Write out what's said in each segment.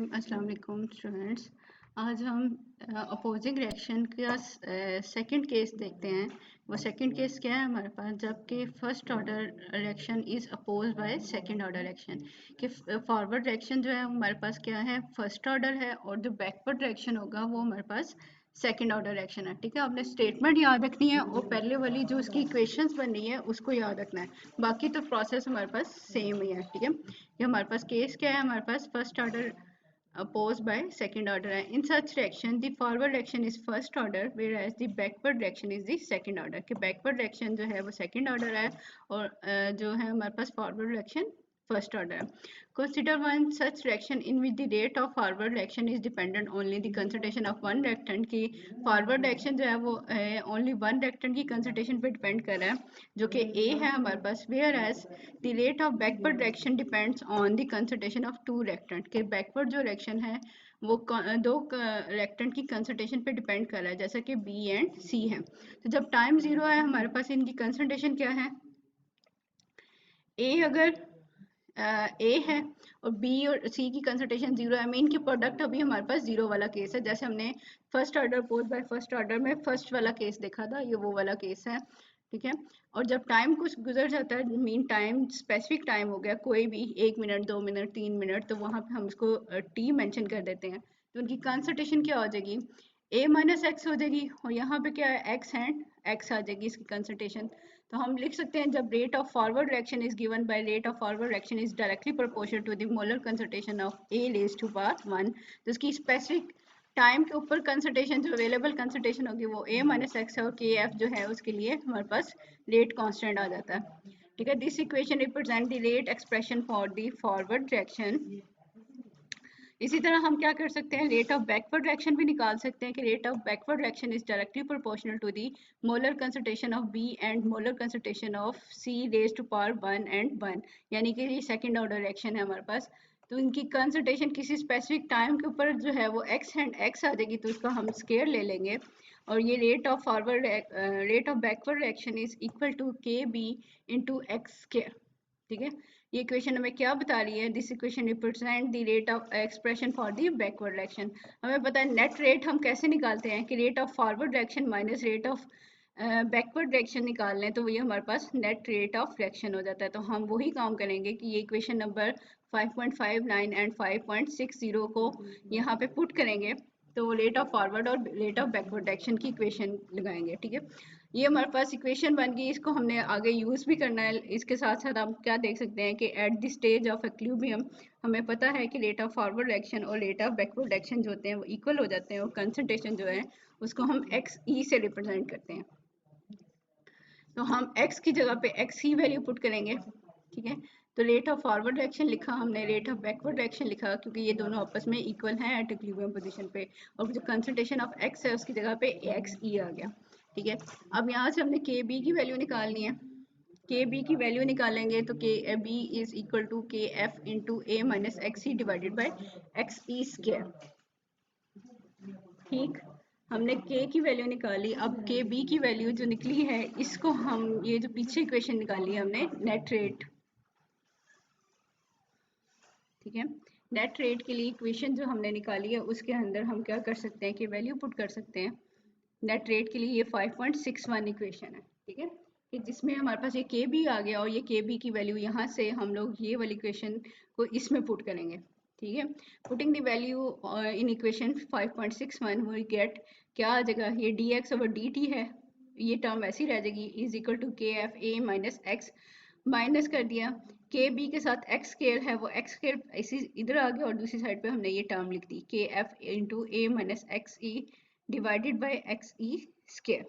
अस्सलाम वालेकुम स्टूडेंट्स। आज हम अपोजिंग रिएक्शन का सेकंड केस देखते हैं। वो सेकंड केस क्या है हमारे पास, जबकि first order reaction is oppose by second order reaction. कि फॉरवर्ड रिएक्शन जो है हमारे पास क्या है, फर्स्ट ऑर्डर है, और जो बैकवर्ड रिएक्शन होगा वो हमारे पास सेकंड ऑर्डर रिएक्शन है। ठीक है, आपने स्टेटमेंट याद रखनी है और पहले वाली जो उसकी इक्वेशंस बन रही है उसको याद रखना है। बाकी तो प्रोसेस हमारे पास सेम ही है। ठीक है, ये हमारे पास केस क्या है, हमारे पास first order opposed by second order है। In such reaction the forward reaction is first order whereas the backward reaction is the second order। कि backward reaction जो है वो second order है और जो है हमारे पास forward reaction first order है। Consider one such reaction in which the rate of forward reaction is dependent only the concentration of one reactant। की forward reaction जो है वो only one reactant की concentration पे depend कर रहा है जो कि A है हमारे पास, whereas the rate of backward reaction depends on the concentration of two reactant। के backward जो reaction है वो दो reactant की concentration पे depend कर रहा है, जैसा कि B and C है। तो जब टाइम जीरो है हमारे पास इनकी concentration क्या है, A अगर ए है और बी और सी की कंसंट्रेशन जीरो है, मीन की प्रोडक्ट अभी हमारे पास जीरो वाला केस है। जैसे हमने first order pose by first order में फर्स्ट वाला केस देखा था, ये वो वाला केस है। ठीक है, और जब टाइम कुछ गुजर जाता है, मीन टाइम स्पेसिफिक टाइम हो गया कोई भी 1 मिनट 2 मिनट 3 मिनट, तो वहाँ पे हम उसको टी मेंशन कर देते हैं। तो उनकी कंसंट्रेशन क्या हो जाएगी, ए माइनस एक्स हो जाएगी, और यहाँ पे क्या है एक्स एंड एक्स आ जाएगी इसकी कंसंट्रेशन। तो हम लिख सकते हैं जब rate of forward reaction is given by rate of forward reaction is directly proportional to the molar concentration of A raise to power 1। तो इसकी स्पेसिफिक टाइम के ऊपर कंसंट्रेशन जो अवेलेबल कंसंट्रेशन होगी वो ए माइनस एक्स है, और के एफ जो है उसके लिए हमारे पास रेट कांस्टेंट आ जाता है। ठीक है, this equation represent the rate expression for the forward reaction. इसी तरह हम क्या कर सकते हैं, रेट ऑफ बैकवर्ड रिएक्शन भी निकाल सकते हैं कि rate of backward reaction is directly proportional to the molar concentration of B and molar concentration of C raise to power 1 and 1, यानी कि ये सेकंड ऑर्डर रिएक्शन है हमारे पास। तो इनकी कंसंट्रेशन किसी स्पेसिफिक टाइम के ऊपर जो है वो एक्स एंड एक्स आ जाएगी, तो उसका हम स्केयर ले लेंगे, और ये rate of forward rate of backward reaction is equal to K B into X square. ठीक है, ये इक्वेशन हमें क्या बता रही है, this equation represent the rate of expression for the backward reaction. हमें पता है नेट रेट हम कैसे निकालते हैं कि rate of forward reaction minus rate of backward reaction निकाल लें, तो ये हमारे पास नेट रेट ऑफ रिएक्शन हो जाता है। तो हम वही काम करेंगे कि ये इक्वेशन नंबर 5.59 एंड 5.60 को यहाँ पे पुट करेंगे, तो रेट ऑफ फॉरवर्ड और रेट ऑफ बैकवर्ड रिएक्शन की इक्वेशन लगाएंगे। ठीक है, ये हमारे पास इक्वेशन बन गई, इसको हमने आगे यूज़ भी करना है। इसके साथ साथ हम क्या देख सकते हैं कि at the stage of equilibrium हमें पता है कि रेट ऑफ फॉरवर्ड रिएक्शन और रेट ऑफ बैकवर्ड रिएक्शन जो होते हैं वो इक्वल हो जाते हैं, और कंसंट्रेशन जो है उसको हम एक्स ई से रिप्रेजेंट करते हैं। तो हम x की जगह पे x ही वैल्यू पुट करेंगे। ठीक है, तो रेट ऑफ फॉरवर्ड रिएक्शन लिखा हमने, रेट ऑफ बैकवर्ड रिएक्शन लिखा, क्योंकि ये दोनों आपस में इक्वल हैं एट इक्विलिब्रियम पोजीशन पे, और जो कंसंट्रेशन ऑफ x है उसकी जगह पे x ई आ गया। ठीक है, अब यहाँ से हमने के बी की वैल्यू निकालनी है। के बी की वैल्यू निकालेंगे तो के B is equal to K F into A minus X E divided by X E square. ठीक, हमने k की वैल्यू निकाली, अब के बी की वैल्यू जो निकली है इसको हम, ये जो पीछे इक्वेशन निकाली है हमने नेट रेट, ठीक है, नेट रेट के लिए इक्वेशन जो हमने निकाली है उसके अंदर हम क्या कर सकते हैं कि वैल्यू पुट कर सकते हैं। नेट रेट के लिए ये 5.61 इक्वेशन है। ठीक है, कि जिसमें हमारे पास ये के बी आ गया, और ये के बी की वैल्यू यहाँ से हम लोग ये वाली इक्वेशन को इसमें पुट करेंगे। ठीक है, putting the value in equation 5.61 we get, क्या आ जाएगा, ये D X over D T है, ये टर्म ऐसी रह जाएगी, is equal to K F A minus X, minus कर दिया, के बी के साथ एक्स स्केयर है वो एक्स स्केयर इसी इधर आ गया, और दूसरी साइड पे हमने ये टर्म लिख दी के F into A minus X E divided by X E square.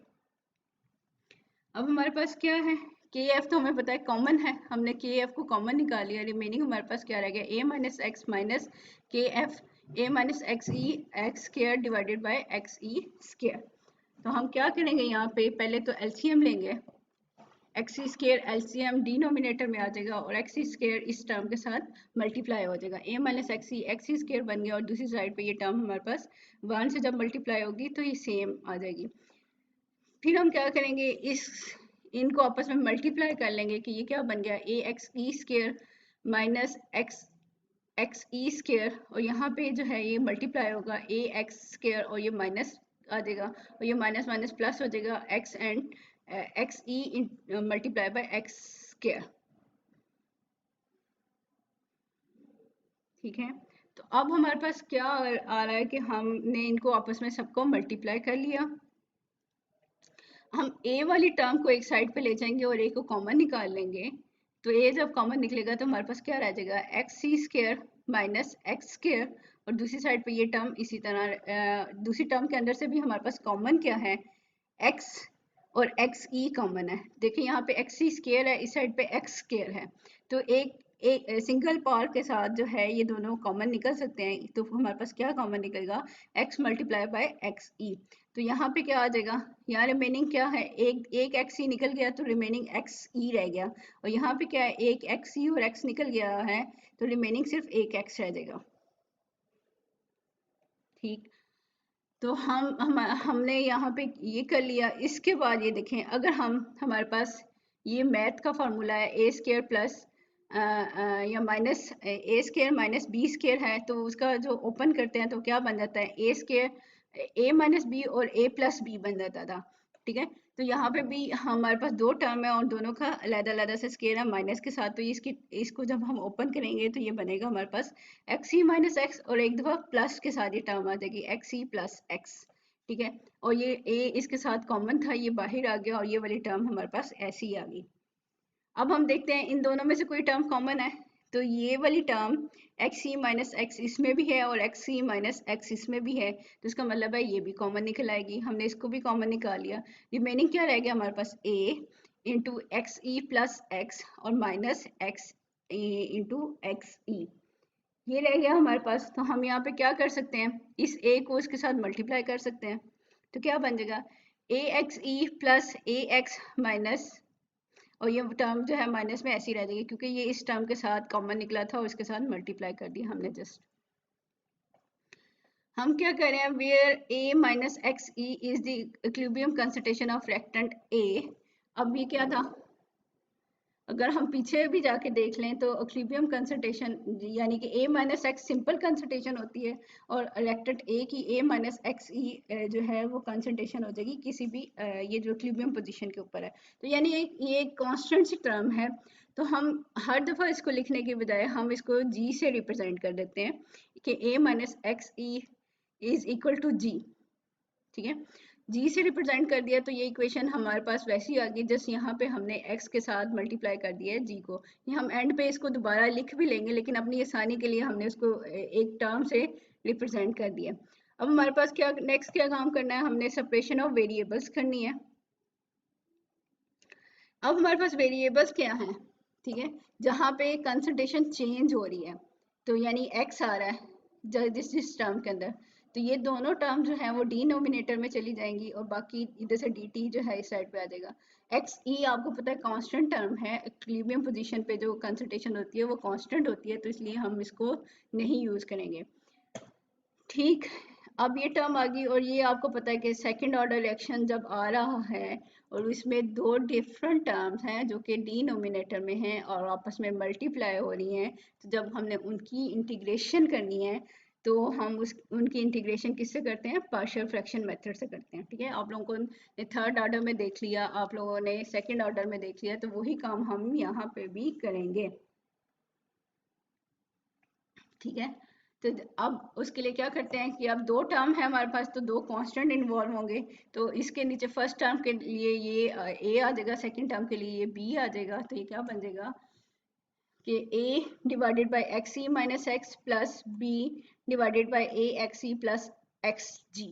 अब हमारे पास क्या है, के एफ तो हमें पता है कॉमन है, हमने के एफ को कॉमन निकाल लिया, रिमेनिंग हमारे पास क्या रह गया, ए माइनस एक्स माइनस के F A minus X E x square divided by X E square. तो हम क्या करेंगे, यहाँ पे पहले तो एलसीएम लेंगे, एक्स स्केयर एलसीएम डिनोमिनेटर में आ जाएगा, और एक्स स्केयर इस टर्म के साथ मल्टीप्लाई हो जाएगा, ए माइनस एक्स स्केयर बन गया, और दूसरी साइड पे ये टर्म हमारे पास 1 से जब मल्टीप्लाई होगी तो ये सेम आ जाएगी। फिर हम क्या करेंगे, इनको आपस में मल्टीप्लाई कर लेंगे कि ये क्या बन गया, ए X E square minus x x E square, और यहाँ पे जो है ये मल्टीप्लाई होगा ए एक्स स्केयर, और ये माइनस आ जाएगा, और ये माइनस माइनस प्लस हो जाएगा x and x E multiply by x square. ठीक है, तो अब हमारे पास क्या आ रहा है कि हमने इनको आपस में सबको मल्टीप्लाई कर लिया। हम ए वाली टर्म को एक साइड पे ले जाएंगे और ए को कॉमन निकाल लेंगे, तो ए जब कॉमन निकलेगा तो हमारे पास क्या रह जाएगा, एक्स सी स्केयर माइनस एक्स स्केयर, और दूसरी साइड पे ये टर्म इसी तरह दूसरी टर्म के अंदर से भी हमारे पास कॉमन क्या है, एक्स और एक्स ई कॉमन है। देखिए यहाँ पे एक्स सी स्केयर है, इस साइड पे एक्स स्केयर है, तो एक सिंगल पावर के साथ जो है ये दोनों कॉमन निकल सकते हैं, तो हमारे पास क्या कॉमन निकलेगा, x multiply bye x E. तो यहाँ पे क्या आ जाएगा, यहाँ रिमेनिंग क्या है, एक एक्स ई निकल गया तो रिमेनिंग एक्स ई रह गया, और यहाँ पे क्या है, एक एक्स ई और एक्स निकल गया है तो रिमेनिंग सिर्फ एक एक्स रह जाएगा। ठीक, तो हमने यहाँ पे ये कर लिया। इसके बाद ये देखें, अगर हमारे पास ये मैथ का फॉर्मूला है ए स्केयर प्लस या माइनस ए स्केयर माइनस बी स्केयर है, तो उसका जो ओपन करते हैं तो क्या बन जाता है, ए स्केयर ए माइनस बी और ए प्लस बी बन जाता था। ठीक है, तो यहाँ पे भी हमारे पास दो टर्म है और दोनों का अलग-अलग से स्केयर है माइनस के साथ, तो इसको जब हम ओपन करेंगे तो ये बनेगा हमारे पास एक्स ई माइनस एक्स, और एक दफा प्लस के साथ ये टर्म आ जाएगी एक्स ई प्लस एक्स। ठीक है, और ये ए इसके साथ कॉमन था, ये बाहर आ गया, और ये वाली टर्म हमारे पास ऐसी ही आ गई। अब हम देखते हैं इन दोनों में से कोई टर्म कॉमन है, तो ये वाली term x E minus x इसमें भी है और एक्स ई माइनस एक्स इसमें भी है, तो इसका मतलब है ये भी कॉमन निकल आएगी। हमने इसको भी कॉमन निकाल लिया, रिमेनिंग क्या रह गया हमारे पास, A into X E plus X और minus X into X E, ये रह गया हमारे पास। तो हम यहाँ पे क्या कर सकते हैं, इस a को इसके साथ मल्टीप्लाई कर सकते हैं, तो क्या बन जाएगा, ए X E plus A x minus, और ये टर्म जो है माइनस में ऐसी रह जाएगी क्योंकि ये इस टर्म के साथ कॉमन निकला था और इसके साथ मल्टीप्लाई कर दिया हमने जस्ट। हम क्या कर रहे हैं, where a minus X E is the equilibrium concentration of reactant a। अब ये क्या था, अगर हम पीछे भी जाके देख लें तो इक्विलिब्रियम कंसंट्रेशन यानी कि a minus x simple concentration होती है, और रिएक्टेंट a की a माइनस एक्स ई जो है वो कंसंट्रेशन हो जाएगी किसी भी ये जो इक्विलिब्रियम पोजीशन के ऊपर है। तो यानी ये एक कांस्टेंट सी टर्म है, तो हम हर दफ़ा इसको लिखने के बजाय हम इसको g से रिप्रेजेंट कर देते हैं कि a minus X E is equal to g। ठीक है, जी से रिप्रेजेंट कर दिया तो ये इक्वेशन हमारे पास वैसी आ गई, जस्ट यहाँ पे हमने x के साथ मल्टीप्लाई कर दिया है g को। ये हम एंड पे इसको दोबारा लिख भी लेंगे, लेकिन अपनी आसानी के लिए हमने उसको एक टर्म से रिप्रेजेंट कर दिया। अब हमारे पास क्या नेक्स्ट क्या काम करना है, हमने सेपरेशन ऑफ वेरिएबल्स करनी है। अब हमारे पास वेरिएबल्स क्या हैं, ठीक है, जहाँ पे कंसंट्रेशन चेंज हो रही है, तो यानी x आ रहा है जिस टर्म के अंदर, तो ये दोनों टर्म जो है वो डिनोमिनेटर में चली जाएंगी और बाकी इधर से dt जो है इस साइड पे आ जाएगा। एक्स ई आपको पता है कांस्टेंट टर्म है, इक्विलिब्रियम पोजीशन पे जो कंसंट्रेशन होती है वो कांस्टेंट होती है, तो इसलिए हम इसको नहीं यूज करेंगे। ठीक, अब ये टर्म आ गई, और ये आपको पता है कि सेकंड ऑर्डर रिएक्शन जब आ रहा है और इसमें दो डिफरेंट टर्म्स हैं जो कि डिनोमिनेटर में हैं और आपस में मल्टीप्लाई हो रही हैं, तो जब हमने उनकी इंटीग्रेशन करनी है तो हम उनकी इंटीग्रेशन किससे करते हैं, पार्शियल फ्रैक्शन मेथड से करते हैं। ठीक है, आप लोगों को थर्ड ऑर्डर में देख लिया, आप लोगों ने सेकेंड ऑर्डर में देख लिया, तो वही काम हम यहाँ पे भी करेंगे। ठीक है, तो अब उसके लिए क्या करते हैं कि अब दो टर्म है हमारे पास, तो दो कांस्टेंट इन्वॉल्व होंगे, तो इसके नीचे फर्स्ट टर्म के लिए ये a आ जाएगा, सेकंड टर्म के लिए ये b आ जाएगा, तो ये क्या बन जाएगा कि a divided by X E minus X plus B divided by A X E plus X G.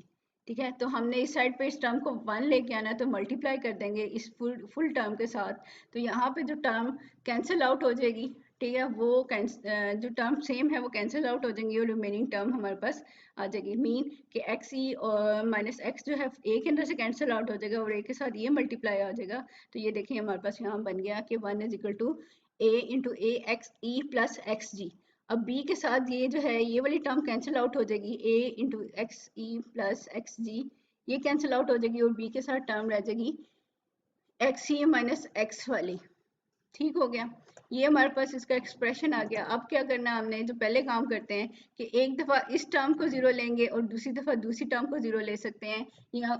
ठीक है, तो हमने इस साइड पे इस टर्म को वन लेके आना है, तो मल्टीप्लाई कर देंगे इस फुल टर्म के साथ, तो यहाँ पे जो टर्म कैंसिल आउट हो जाएगी। ठीक है, वो जो टर्म सेम है वो कैंसिल आउट हो जाएंगी और रिमेनिंग टर्म हमारे पास आ जाएगी, मीन कि एक्स ई और माइनस एक्स जो है ए के अंदर से कैंसिल आउट हो जाएगा और ए के साथ ये मल्टीप्लाई आ जाएगा। तो ये देखिए हमारे पास यहाँ बन गया कि one is equal to A into A X E plus X G. अब b के साथ ये जो है ये वाली टर्म कैंसिल आउट हो जाएगी, a into X E plus X G, ये कैंसिल आउट हो जाएगी और b के साथ टर्म रह जाएगी एक्स ई माइनस एक्स वाली। ठीक हो गया, ये हमारे पास इसका एक्सप्रेशन आ गया। अब क्या करना है, हमने जो पहले काम करते हैं कि एक दफ़ा इस टर्म को ज़ीरो लेंगे और दूसरी दफ़ा दूसरी टर्म को ज़ीरो ले सकते हैं, या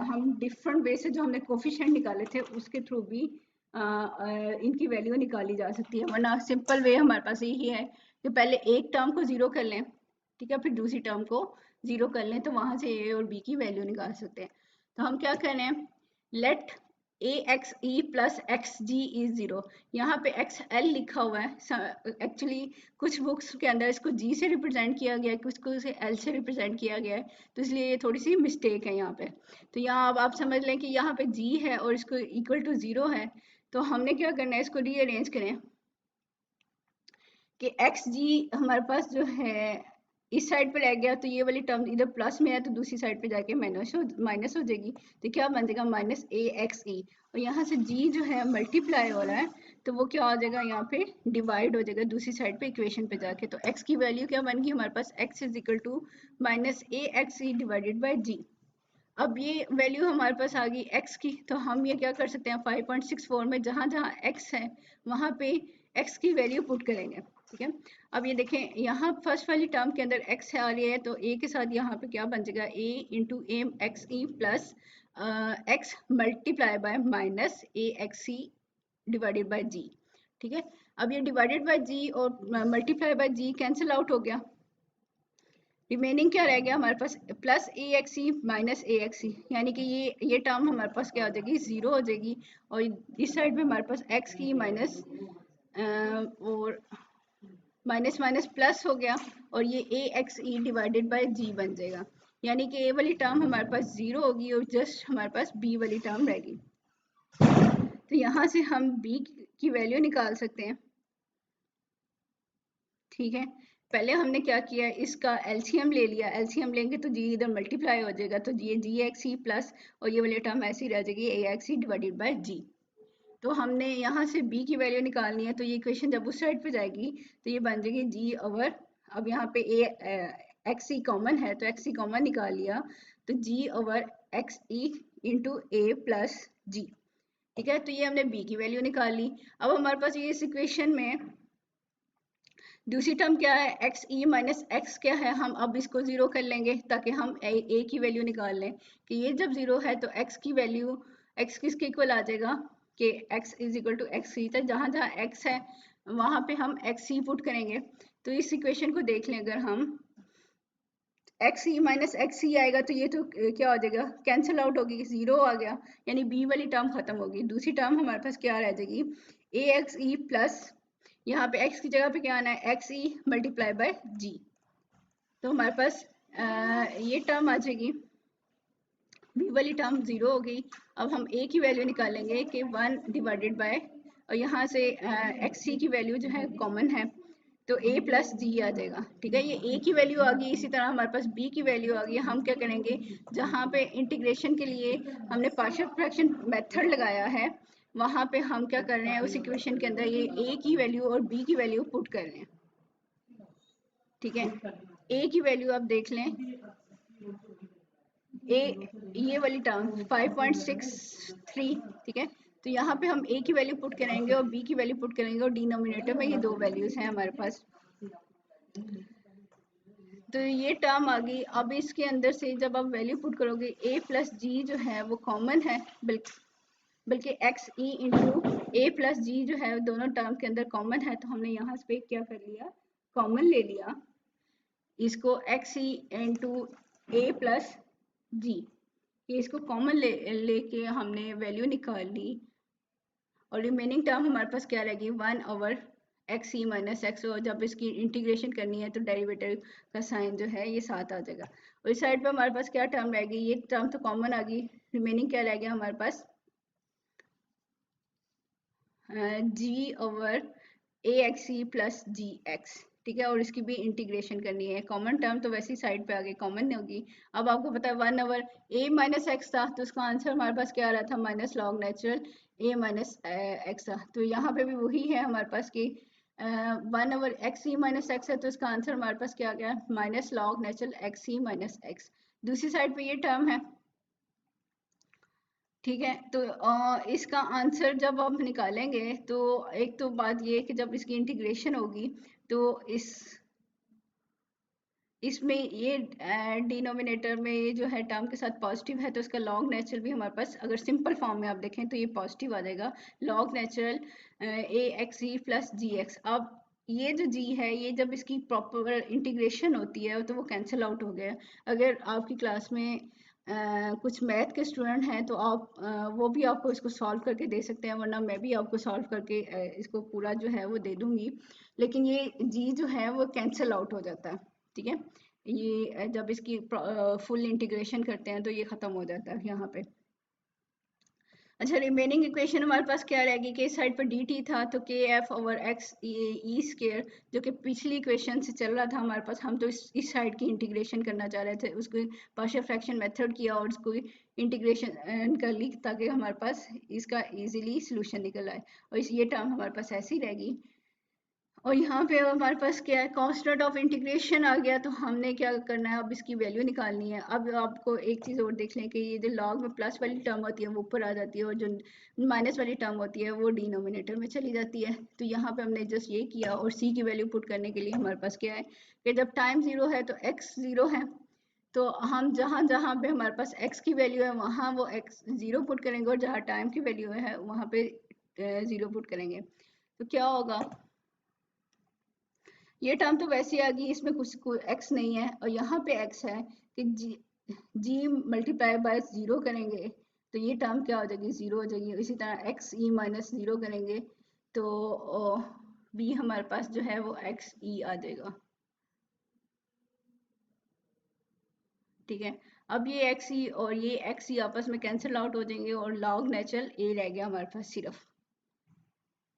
हम डिफरेंट वे से जो हमने कोफिशिएंट निकाले थे उसके थ्रू भी इनकी वैल्यू निकाली जा सकती है। वरना सिंपल वे हमारे पास यही है कि पहले एक टर्म को ज़ीरो कर लें, ठीक है, फिर दूसरी टर्म को ज़ीरो कर लें, तो वहाँ से ए और बी की वैल्यू निकाल सकते हैं। तो हम क्या करें, let A X E plus X G is zero. यहाँ पे एक्स एल लिखा हुआ है, एक्चुअली कुछ बुक्स के अंदर इसको जी से रिप्रेजेंट किया गया है, कुछ को इसे एल से रिप्रेजेंट किया गया है, तो इसलिए ये थोड़ी सी मिस्टेक है यहाँ पे। तो यहाँ अब आप समझ लें कि यहाँ पे जी है और इसको इक्वल टू ज़ीरो है, तो हमने क्या करना है, इसको रीअरेंज करें कि एक्स जी हमारे पास जो है इस साइड पे रह गया, तो ये वाली टर्म इधर प्लस में है तो दूसरी साइड पे जाके माइनस हो जाएगी, तो क्या बन जाएगा माइनस ए एक्स ई। और यहाँ से जी जो है मल्टीप्लाई हो रहा है, तो वो क्या हो जाएगा, यहाँ पे डिवाइड हो जाएगा दूसरी साइड पे इक्वेशन पे जाके। तो एक्स की वैल्यू क्या बन गई हमारे पास, X is equal to minus A X E divided by G. अब ये वैल्यू हमारे पास आ गई x की, तो हम ये क्या कर सकते हैं, 5.64 में जहाँ जहाँ x है वहाँ पे x की वैल्यू पुट करेंगे, ठीक है। अब ये देखें, यहाँ फर्स्ट वाली टर्म के अंदर x आ रही है, तो a के साथ यहाँ पे क्या बन जाएगा, a into M X E plus X multiply by minus A X E divided by G, ठीक है। अब ये डिवाइडेड बाय जी और multiply by G cancel out हो गया, रिमेनिंग क्या रह गया हमारे पास, plus A X C minus A X C, यानी कि ये टर्म हमारे पास क्या हो जाएगी, ज़ीरो हो जाएगी। और इस साइड पे हमारे पास एक्स की माइनस और माइनस माइनस प्लस हो गया, और ये ए एक्स ई डिवाइडेड बाय जी बन जाएगा, यानी कि ए वाली टर्म हमारे पास ज़ीरो होगी और जस्ट हमारे पास बी वाली टर्म रहेगी। तो यहाँ से हम बी की वैल्यू निकाल सकते हैं, ठीक है। पहले हमने क्या किया, इसका एलसीएम ले लिया, एलसीएम लेंगे तो जी इधर मल्टीप्लाई हो जाएगा, तो ये जी एक्स ई प्लस और ये वाली टर्म ऐसी रह जाएगी ए एक्स ई डिवाइडेड बाय जी। तो हमने यहाँ से b की वैल्यू निकालनी है, तो ये इक्वेशन जब उस साइड पे जाएगी तो ये बन जाएगी जी ओवर, अब यहाँ पे ए एक्स ई कॉमन है तो एक्स ई कॉमन निकाल लिया, तो जी over X E into A plus जी, ठीक है। तो ये हमने b की वैल्यू निकाल ली। अब हमारे पास ये इस इक्वेशन में दूसरी टर्म क्या है, एक्स ई माइनस एक्स क्या है, हम अब इसको जीरो कर लेंगे ताकि हम ए की वैल्यू निकाल लें कि ये जब जीरो है तो एक्स की वैल्यू, एक्स किसके इक्वल आ जाएगा कि X is equal to X C, तक जहाँ जहाँ एक्स है वहाँ पे हम एक्स सी पुट करेंगे। तो इस इक्वेशन को देख लें, अगर हम एक्स ई माइनस एक्स सी आएगा तो ये तो क्या हो जाएगा, कैंसिल आउट होगी, जीरो आ गया, यानी बी वाली टर्म खत्म होगी। दूसरी टर्म हमारे पास क्या रह जाएगी, ए एक्स ई प्लस, यहाँ पे x की जगह पे क्या आना है, एक्स ई मल्टीप्लाई बाय जी। तो हमारे पास ये टर्म आ जाएगी, b वाली टर्म जीरो हो गई। अब हम a की वैल्यू निकालेंगे कि 1 डिवाइडेड बाय, और यहाँ से एक्स सी की वैल्यू जो है कॉमन है, तो a प्लस जी आ जाएगा, ठीक है। ये a की वैल्यू आ गई, इसी तरह हमारे पास b की वैल्यू आ गई। हम क्या करेंगे, जहाँ पे इंटीग्रेशन के लिए हमने पार्शियल फ्रैक्शन मेथड लगाया है वहाँ पे हम क्या कर रहे हैं, उस इक्वेशन के अंदर ये a की वैल्यू और b की वैल्यू पुट कर रहे हैं, ठीक है। a की वैल्यू आप देख लें, ए ये वाली टर्म 5.63, ठीक है। तो यहाँ पे हम a की वैल्यू पुट करेंगे और b की वैल्यू पुट करेंगे, और डिनोमिनेटर में ये दो वैल्यूज हैं हमारे पास, तो ये टर्म आ गई। अब इसके अंदर से जब आप वैल्यू पुट करोगे, a प्लस जी जो है वो कॉमन है, बल्कि x E into A plus जी जो है दोनों टर्म के अंदर कॉमन है, तो हमने यहाँ पे क्या कर लिया, कॉमन ले लिया इसको, x E into A plus जी, ये इसको कॉमन लेके हमने वैल्यू निकाल ली, और रिमेनिंग टर्म हमारे पास क्या रहेगी, 1 over X E minus X, और जब इसकी इंटीग्रेशन करनी है तो डेरिवेटिव का साइन जो है ये साथ आ जाएगा। और इस साइड पे हमारे पास क्या टर्म रहेगी, ये टर्म तो कॉमन आ गई, रिमेनिंग क्या रह गया हमारे पास, जी ओवर ए एक्स ई प्लस जी एक्स, ठीक है। और इसकी भी इंटीग्रेशन करनी है, कॉमन टर्म तो वैसी साइड पे आगे कॉमन होगी। अब आपको पता है 1 ओवर ए माइनस एक्स था, तो उसका आंसर हमारे पास क्या आ रहा था, माइनस लॉग नेचुरल ए माइनस एक्स था। तो यहाँ पे भी वही है हमारे पास कि 1 over X E minus x है, तो इसका आंसर हमारे पास क्या आ गया, minus log natural x E minus x. दूसरी साइड पे ये टर्म है, ठीक है। तो इसका आंसर जब आप निकालेंगे तो एक तो बात ये है कि जब इसकी इंटीग्रेशन होगी तो इसमें ये डिनोमिनेटर में ये जो है टर्म के साथ पॉजिटिव है तो इसका लॉग नेचुरल भी हमारे पास, अगर सिंपल फॉर्म में आप देखें तो ये पॉजिटिव आ जाएगा, log natural A X E plus ji x. अब ये जो जी है ये जब इसकी प्रॉपर इंटीग्रेशन होती है तो वो कैंसिल आउट हो गया। अगर आपकी क्लास में कुछ मैथ के स्टूडेंट हैं तो आप वो भी आपको इसको सॉल्व करके दे सकते हैं, वरना मैं भी आपको सॉल्व करके इसको पूरा जो है वो दे दूंगी। लेकिन ये जी जो है वो कैंसिल आउट हो जाता है, ठीक है। ये जब इसकी फुल इंटीग्रेशन करते हैं तो ये खत्म हो जाता है यहाँ पे। अच्छा, रिमेनिंग इक्वेशन हमारे पास क्या रहेगी कि इस साइड पर डी टी था तो के F over X E square, जो कि पिछली इक्वेशन से चल रहा था हमारे पास, हम तो इस साइड की इंटीग्रेशन करना चाह रहे थे, उसको पार्शियल फ्रैक्शन मेथड किया और उसको इंटीग्रेशन कर ली ताकि हमारे पास इसका इजीली सोल्यूशन निकल आए, और ये टर्म हमारे पास ऐसी रहेगी। और यहाँ पे हमारे पास क्या है, कांस्टेंट ऑफ इंटीग्रेशन आ गया, तो हमने क्या करना है, अब इसकी वैल्यू निकालनी है। अब आपको एक चीज़ और देख लें कि ये जो लॉग में प्लस वाली टर्म होती है वो ऊपर आ जाती है और जो माइनस वाली टर्म होती है वो डिनोमिनेटर में चली जाती है। तो यहाँ पे हमने जस्ट ये किया, और सी की वैल्यू पुट करने के लिए हमारे पास क्या है कि जब टाइम जीरो है तो एक्स जीरो है, तो हम जहाँ जहाँ पे हमारे पास x की वैल्यू है वहाँ वो x जीरो पुट करेंगे, और जहाँ टाइम की वैल्यू है वहाँ पे जीरो पुट करेंगे। तो क्या होगा, ये टर्म तो वैसे आ गई, इसमें कुछ x नहीं है, और यहाँ पे x है कि g मल्टीप्लाई बाय जीरो करेंगे तो ये टर्म क्या हो जाएगी, जीरो हो जाएगी। इसी तरह x e माइनस जीरो करेंगे तो b हमारे पास जो है वो x e आ जाएगा, ठीक है। अब ये एक्स ई और ये एक्स ई आपस में कैंसिल आउट हो जाएंगे और लॉग नेचुरल ए रह गया हमारे पास सिर्फ,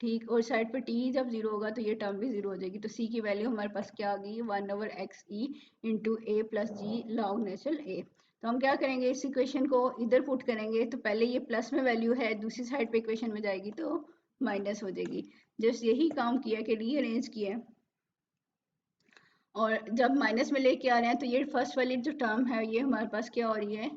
ठीक। और साइड पे टी जब जीरो होगा तो ये टर्म भी जीरो हो जाएगी, तो सी की वैल्यू हमारे पास क्या आ गई, one over X E into A plus G log natural A. तो हम क्या करेंगे, इस इक्वेशन को इधर पुट करेंगे, तो पहले ये प्लस में वैल्यू है, दूसरी साइड पे इक्वेशन में जाएगी तो माइनस हो जाएगी। जस्ट यही काम किया कि रीअरेंज किया, और जब माइनस में लेके आ रहे हैं तो ये फर्स्ट वाली जो टर्म है ये हमारे पास क्या हो रही है,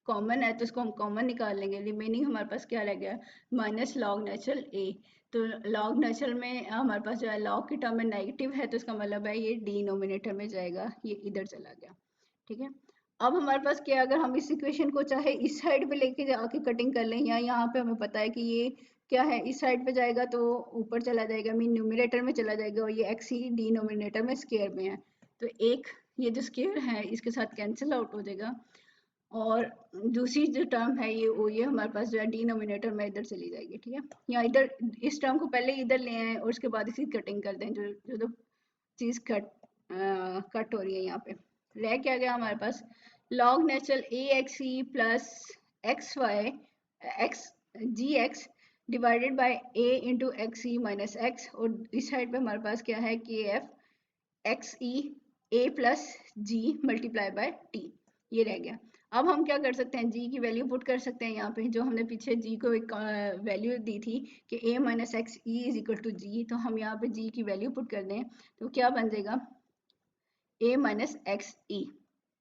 कॉमन है, तो इसको हम कॉमन निकाल लेंगे। रिमेनिंग हमारे पास क्या रह गया, माइनस लॉग नेचुरल ए। तो लॉग नेचुरल में हमारे पास जो है लॉग की टर्म में नेगेटिव है, तो इसका मतलब है ये डिनोमिनेटर में जाएगा, ये इधर चला गया, ठीक है। अब हमारे पास क्या है, अगर हम इस इक्वेशन को चाहे इस साइड पे लेके जाके कटिंग कर लें, या यहाँ पे हमें पता है कि ये क्या है, इस साइड पे जाएगा तो ऊपर चला जाएगा, मीन न्यूमरेटर में चला जाएगा, और ये एक्स ही डिनोमिनेटर में स्केयर में है, तो एक ये जो स्केयर है इसके साथ कैंसिल आउट हो जाएगा, और दूसरी जो टर्म है ये हमारे पास जो है डिनोमिनेटर में इधर चली जाएगी, ठीक है। या इधर इस टर्म को पहले इधर ले आए और उसके बाद इसकी कटिंग कर दें, जो चीज़ कट हो रही है यहाँ पे, रह क्या गया हमारे पास, log natural A X E plus X Y X G X divided by A into X E minus X, और इस साइड पे हमारे पास क्या है के F X E A plus G multiply by T, ये रह गया। अब हम क्या कर सकते हैं, जी की वैल्यू पुट कर सकते हैं यहाँ पे, जो हमने पीछे जी को एक वैल्यू दी थी कि a minus X E is equal to G, तो हम यहाँ पे जी की वैल्यू पुट कर दें तो क्या बन जाएगा, a माइनस एक्स ई,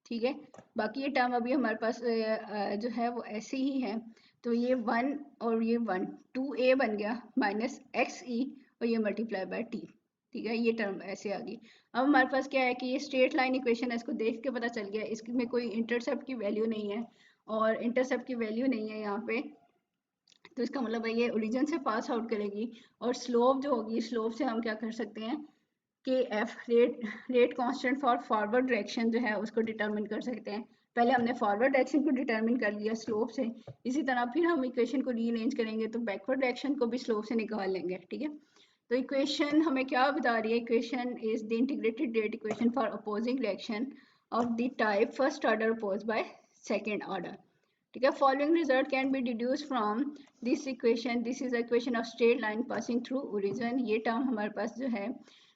ठीक है। बाकी ये टर्म अभी हमारे पास जो है वो ऐसे ही है, तो ये वन और ये वन, टू ए बन गया माइनस एक्स ई और ये मल्टीप्लाई बाय टी, ठीक है। ये टर्म ऐसे आ गई। अब हमारे पास क्या है कि ये स्ट्रेट लाइन इक्वेशन है, इसको देख के पता चल गया इसमें कोई इंटरसेप्ट की वैल्यू नहीं है, और इंटरसेप्ट की वैल्यू नहीं है यहाँ पे, तो इसका मतलब है ये ओरिजिन से पास आउट करेगी, और स्लोप जो होगी, स्लोप से हम क्या कर सकते हैं के F rate constant for forward direction जो है उसको डिटरमिन कर सकते हैं। पहले हमने फॉरवर्ड डायरेक्शन को डिटरमिन कर लिया स्लोप से, इसी तरह फिर हम इक्वेशन को रीअरेंज करेंगे तो बैकवर्ड डायरेक्शन को भी स्लोप से निकाल लेंगे, ठीक है। तो इक्वेशन हमें क्या बता रही है, equation is the integrated rate equation for opposing direction of the type first order oppose by second order, ठीक है। Following result can be deduce from this equation, this is equation of straight line passing through origin, ये term हमारे पास जो है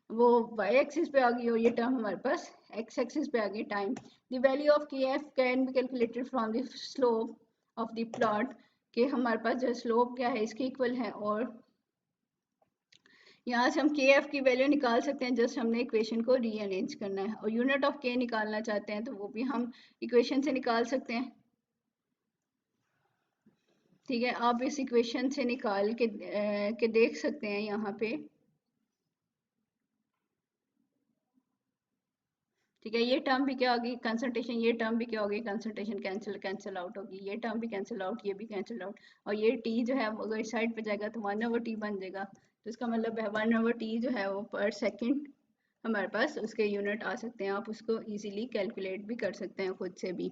वो y axis पे आ गई, और ये टर्म हमारे पास x एक्सिस पे आ गई टाइम। द वैल्यू ऑफ के F can be calculated from the slope of the plot, के हमारे पास जो स्लोप क्या है इसके इक्वल है, और यहाँ से हम के एफ की वैल्यू निकाल सकते हैं, जस्ट हमने इक्वेशन को रीअरेंज करना है, और यूनिट ऑफ के निकालना चाहते हैं तो वो भी हम इक्वेशन से निकाल सकते हैं। ठीक है, आप इस इक्वेशन से निकाल के देख सकते हैं यहाँ पे। ठीक है, ये टर्म भी क्या होगी कंसंट्रेशन, ये टर्म भी क्या होगी कंसंट्रेशन, कैंसिल आउट होगी, ये टर्म भी कैंसिल आउट, ये भी कैंसिल आउट, और ये टी जो है अगर इस साइड पे जाएगा तो 1/t बन जाएगा। तो इसका मतलब है 1/t जो है वो पर सेकंड हमारे पास उसके यूनिट आ सकते हैं, आप उसको इजीली कैलकुलेट भी कर सकते हैं खुद से भी।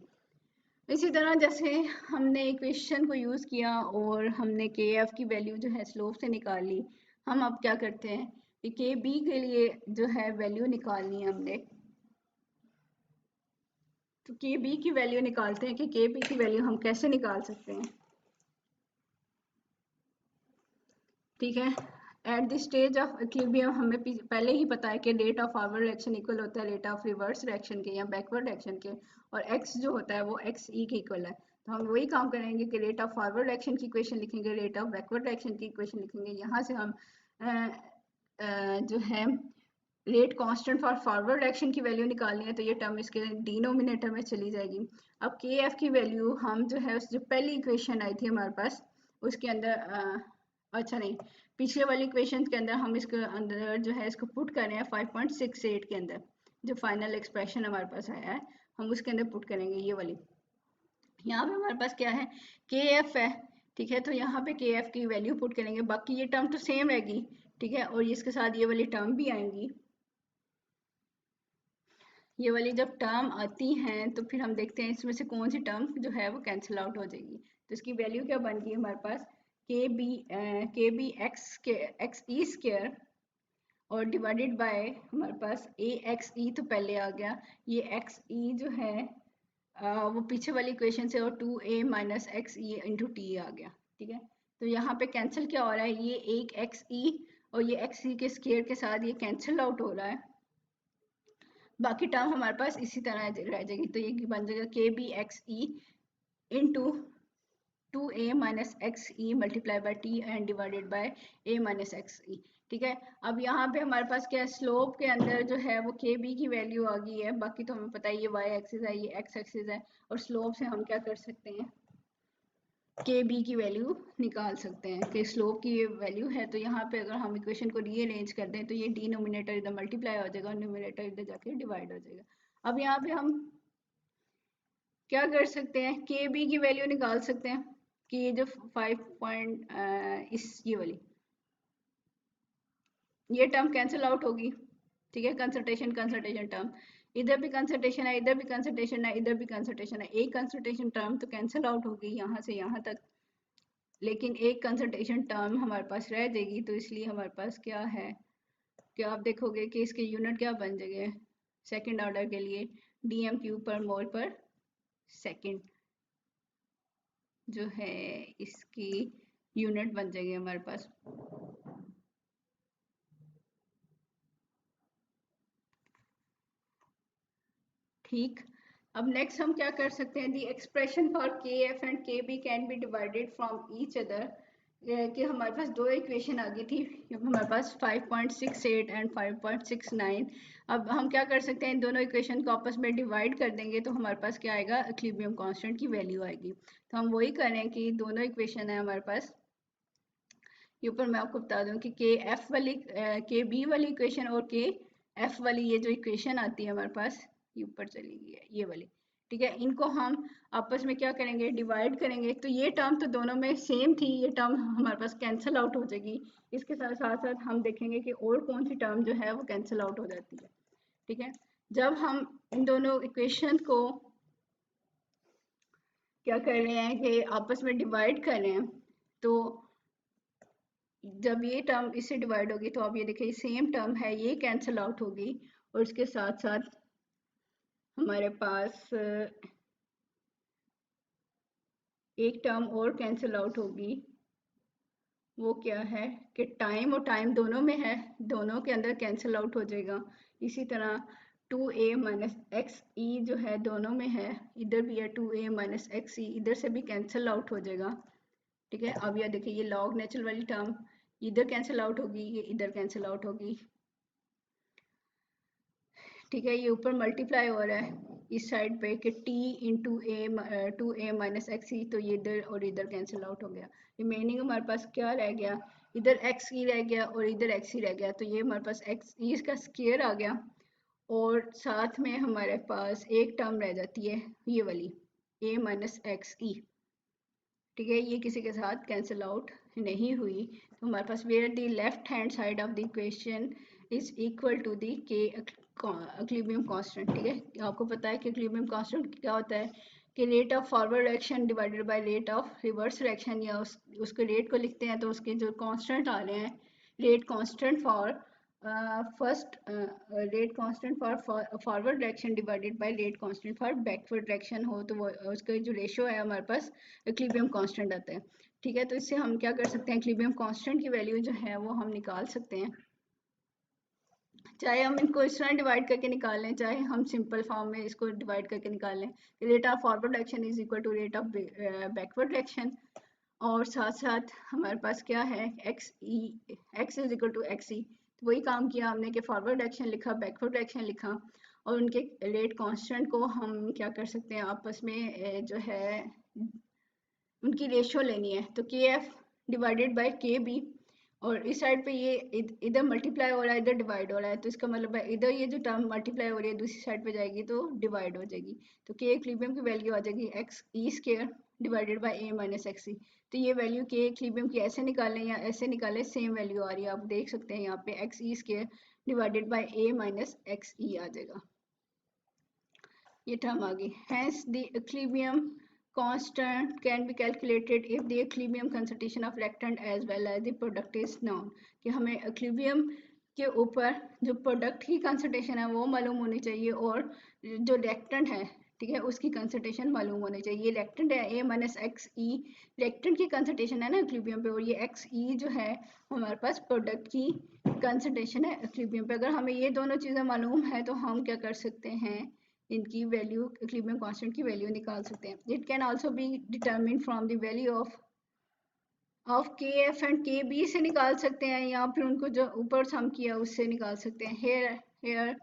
इसी तरह जैसे हमने इक्वेशन को यूज़ किया और हमने के एफ की वैल्यू जो है स्लोप से निकाल ली, हम अब क्या करते हैं कि के बी के लिए जो है वैल्यू निकालनी है हमने। तो के बी की वैल्यू निकालते हैं कि के बी की वैल्यू हम कैसे निकाल सकते हैं। ठीक है, at the stage of equilibrium हमें पहले ही पता है कि rate of forward reaction equal होता है रेट ऑफ रिवर्स रिएक्शन के या बैकवर्ड रिएक्शन के, और एक्स जो होता है वो एक्स ई के इक्वल है। तो हम वही काम करेंगे कि रेट ऑफ फॉरवर्ड रिएक्शन की इक्वेशन लिखेंगे, रेट ऑफ बैकवर्ड रिएक्शन की इक्वेशन लिखेंगे, यहाँ से हम जो है rate constant for forward reaction की वैल्यू निकालनी है, तो ये टर्म इसके डिनोमिनेटर में चली जाएगी। अब के एफ की वैल्यू हम जो है उस जो पहली इक्वेशन आई थी हमारे पास उसके अंदर अच्छा नहीं, पिछले वाली इक्वेशन के अंदर हम इसके अंदर जो है इसको पुट कर रहे हैं 5.68 के अंदर, जो फाइनल एक्सप्रेशन हमारे पास आया है हम उसके अंदर पुट करेंगे ये वाली। यहाँ पे हमारे पास क्या है के एफ है। ठीक है, तो यहाँ पे के एफ की वैल्यू पुट करेंगे, बाकी ये टर्म तो सेम रहेगी। ठीक है, और इसके साथ ये वाली टर्म भी आएंगी। ये वाली जब टर्म आती हैं तो फिर हम देखते हैं इसमें से कौन सी टर्म जो है वो कैंसिल आउट हो जाएगी। तो इसकी वैल्यू क्या बन गई हमारे पास के बी एक्स ई स्क्र और डिवाइडेड बाय हमारे पास ए एक्स ई तो पहले आ गया, ये एक्स ई जो है वो पीछे वाली इक्वेशन से और 2a minus X E into T आ गया। ठीक है, तो यहाँ पे कैंसिल क्या हो रहा है, ये एक एक्स ई और ये एक्स ई के स्क्वायर के साथ ये कैंसिल आउट हो रहा है, बाकी टर्म हमारे पास इसी तरह रह जाएगी। तो ये बन जाएगा के B X E into 2a minus X E multiply by T and divided by a minus X E. ठीक है, अब यहाँ पे हमारे पास क्या है स्लोप के अंदर जो है वो के बी की वैल्यू आ गई है, बाकी तो हमें पता है ये वाई एक्सिस है ये एक्स एक्सिस है, और स्लोप से हम क्या कर सकते हैं के बी की वैल्यू निकाल सकते हैं कि स्लोप की ये वैल्यू है। तो यहाँ पे अगर हम इक्वेशन को रीअरेंज कर दें तो ये डिनोमिनेटर इधर मल्टीप्लाई हो जाएगा, न्यूमिनेटर इधर जाके डिवाइड हो जाएगा। अब यहाँ पे हम क्या कर सकते हैं के बी की वैल्यू निकाल सकते हैं कि ये जो 5 पॉइंट इस ये वाली ये टर्म कैंसिल आउट होगी। ठीक है, कंसल्टेशन कंसल्टेशन टर्म इधर भी कंसल्टेशन है, इधर भी कंसल्टेशन है, इधर भी कंसल्टेशन है, एक कंसल्टेशन टर्म तो कैंसिल आउट होगी यहाँ से यहाँ तक, लेकिन एक कंसल्टेशन टर्म हमारे पास रह जाएगी। तो इसलिए हमारे पास क्या है कि आप देखोगे कि इसके यूनिट क्या बन जाएंगे सेकंड ऑर्डर के लिए डीएम क्यूब पर मोल पर सेकंड जो है इसकी यूनिट बन जाएगी हमारे पास। ठीक, अब नेक्स्ट हम क्या कर सकते हैं the expression for K F and K B can be divided from each other, कि हमारे पास दो इक्वेशन आ गई थी हमारे पास 5.68 एंड 5.69। अब हम क्या कर सकते हैं इन दोनों इक्वेशन को आपस में डिवाइड कर देंगे तो हमारे पास क्या आएगा इक्विलिब्रियम कांस्टेंट की वैल्यू आएगी। तो हम वही करें कि दोनों इक्वेशन है हमारे पास, ये ऊपर मैं आपको बता दूं कि के एफ वाली के बी वाली इक्वेशन और के एफ वाली ये जो इक्वेशन आती है हमारे पास ये ऊपर चली गई है ये वाली। ठीक है, इनको हम आपस में क्या करेंगे डिवाइड करेंगे, तो ये टर्म तो दोनों में सेम थी, ये टर्म हमारे पास कैंसिल आउट हो जाएगी। इसके साथ साथ हम देखेंगे कि और कौन सी टर्म जो है वो कैंसिल आउट हो जाती है। ठीक है, जब हम इन दोनों इक्वेशन को क्या कर रहे हैं कि आपस में डिवाइड कर रहे हैं, तो जब ये टर्म इससे डिवाइड होगी तो आप ये देखिए सेम टर्म है ये कैंसिल आउट होगी, और इसके साथ साथ हमारे पास एक टर्म और कैंसिल आउट होगी, वो क्या है कि टाइम और टाइम दोनों में है, दोनों के अंदर कैंसिल आउट हो जाएगा। इसी तरह 2a माइनस एक्स ई जो है दोनों में है, इधर भी है 2a माइनस एक्स ई, इधर से भी कैंसिल आउट हो जाएगा। ठीक है, अब यह देखिए ये लॉग नेचुरल वाली टर्म इधर कैंसिल आउट होगी, ये इधर कैंसिल आउट होगी। ठीक है, ये ऊपर मल्टीप्लाई हो रहा है इस साइड पे कि t इंटू ए माइनस एक्स ई, तो ये इधर और इधर कैंसिल आउट हो गया। रिमेनिंग हमारे पास क्या रह गया, इधर एक्स ई रह गया और इधर एक्स ई रह गया, तो ये हमारे पास एक्स ई का स्क्वायर आ गया और साथ में हमारे पास एक टर्म रह जाती है ये वाली a माइनस एक्स ई। ठीक है, ये किसी के साथ कैंसिल आउट नहीं हुई, तो हमारे पास where the left hand side of the equation is equal to the K equilibrium constant. ठीक है, आपको पता है कि इक्विलिब्रियम कांस्टेंट क्या होता है कि rate of forward direction divided by rate of reverse direction, या उसके रेट को लिखते हैं तो उसके जो कांस्टेंट आ रहे हैं, rate constant for first rate constant for forward direction divided by rate constant for backward direction हो, तो वो उसका जो रेशियो है हमारे पास इक्विलिब्रियम कांस्टेंट आता है। ठीक है, तो इससे हम क्या कर सकते हैं, इक्विलिब्रियम कांस्टेंट की वैल्यू जो है वो हम निकाल सकते हैं, चाहे हम इनको इस तरह डिवाइड करके निकाल लें, चाहे हम सिंपल फॉर्म में इसको डिवाइड करके निकाल लें। Rate of forward direction is equal to rate of backward direction, और साथ साथ हमारे पास क्या है X is equal to X E, तो वही काम किया हमने कि फॉरवर्ड डायरेक्शन लिखा, बैकवर्ड डायरेक्शन लिखा, और उनके रेट कांस्टेंट को हम क्या कर सकते हैं आपस में जो है उनकी रेशियो लेनी है, तो के एफ डिवाइडेड बाय के बी, और इस साइड पे ये इधर मल्टीप्लाई हो रहा है इधर डिवाइड हो रहा है, तो इसका मतलब है इधर ये जो टर्म मल्टीप्लाई हो रही है दूसरी साइड पे जाएगी तो डिवाइड हो जाएगी, तो के इक्विलिब्रियम की वैल्यू आ जाएगी X E square divided by A minus X E. तो ये वैल्यू के इक्विलिब्रियम की ऐसे निकालें या ऐसे निकालें, सेम वैल्यू आ रही है, आप देख सकते हैं यहाँ पे X E square divided by A minus X E आ जाएगा, ये टर्म आ गई। Hence the equilibrium constant can be calculated if the equilibrium concentration of reactant as well as the product is known, कि हमें equilibrium के ऊपर जो product की कंसंट्रेशन है वो मालूम होनी चाहिए और जो रिएक्टेंट है, ठीक है, उसकी कंसंट्रेशन मालूम होनी चाहिए। ये रिएक्टेंट है a minus X E, reactant की कंसंट्रेशन है ना इक्विलिब्रियम पे, और ये एक्स ई जो है हमारे पास प्रोडक्ट की कंसंट्रेशन है इक्विलिब्रियम पे। अगर हमें ये दोनों चीज़ें मालूम है तो हम क्या कर सकते हैं, इनकी वैल्यू इक्विलिब्रियम कांस्टेंट की वैल्यू निकाल सकते हैं। It can also be determined from the value of के एफ एंड के बी से निकाल सकते हैं, या फिर उनको जो ऊपर सम किया उससे निकाल सकते हैं। Here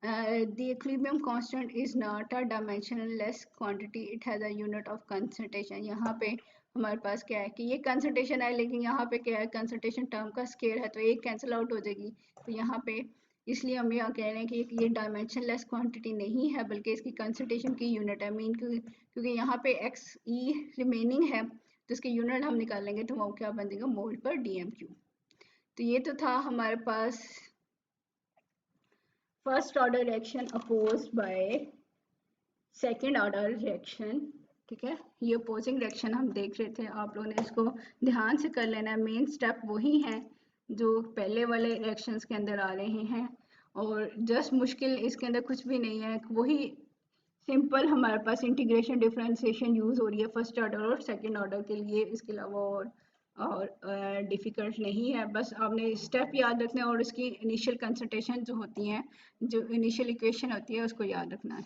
the equilibrium constant is not a dimensionless quantity, it has a unit of concentration। यहाँ पे हमारे पास क्या है कि ये कंसंट्रेशन है, लेकिन यहाँ पे क्या है कंसंट्रेशन टर्म का स्केयर है, तो एक कैंसिल आउट हो जाएगी, तो यहाँ पे इसलिए हम यहाँ कह रहे हैं कि ये डायमेंशनलेस क्वांटिटी नहीं है बल्कि इसकी कंसंट्रेशन की यूनिट है। मीन क्योंकि यहाँ पे एक्स ई रिमेनिंग है तो इसके यूनिट हम निकालेंगे तो वो क्या बन जाएगा, मोल पर डीएम क्यू। तो ये तो था हमारे पास first order reaction opposed by second order reaction. ठीक है, ये अपोजिंग रिएक्शन हम देख रहे थे, आप लोगों ने इसको ध्यान से कर लेना है। मेन स्टेप वही है जो पहले वाले रिएक्शंस के अंदर आ रहे हैं, और जस्ट मुश्किल इसके अंदर कुछ भी नहीं है, वही सिंपल हमारे पास इंटीग्रेशन डिफरेंशिएशन यूज़ हो रही है फर्स्ट ऑर्डर और सेकेंड ऑर्डर के लिए, इसके अलावा और डिफ़िकल्ट नहीं है। बस आपने स्टेप याद रखना है और इसकी इनिशियल कंसंट्रेशन जो होती हैं, जो इनिशियल इक्वेशन होती है उसको याद रखना है।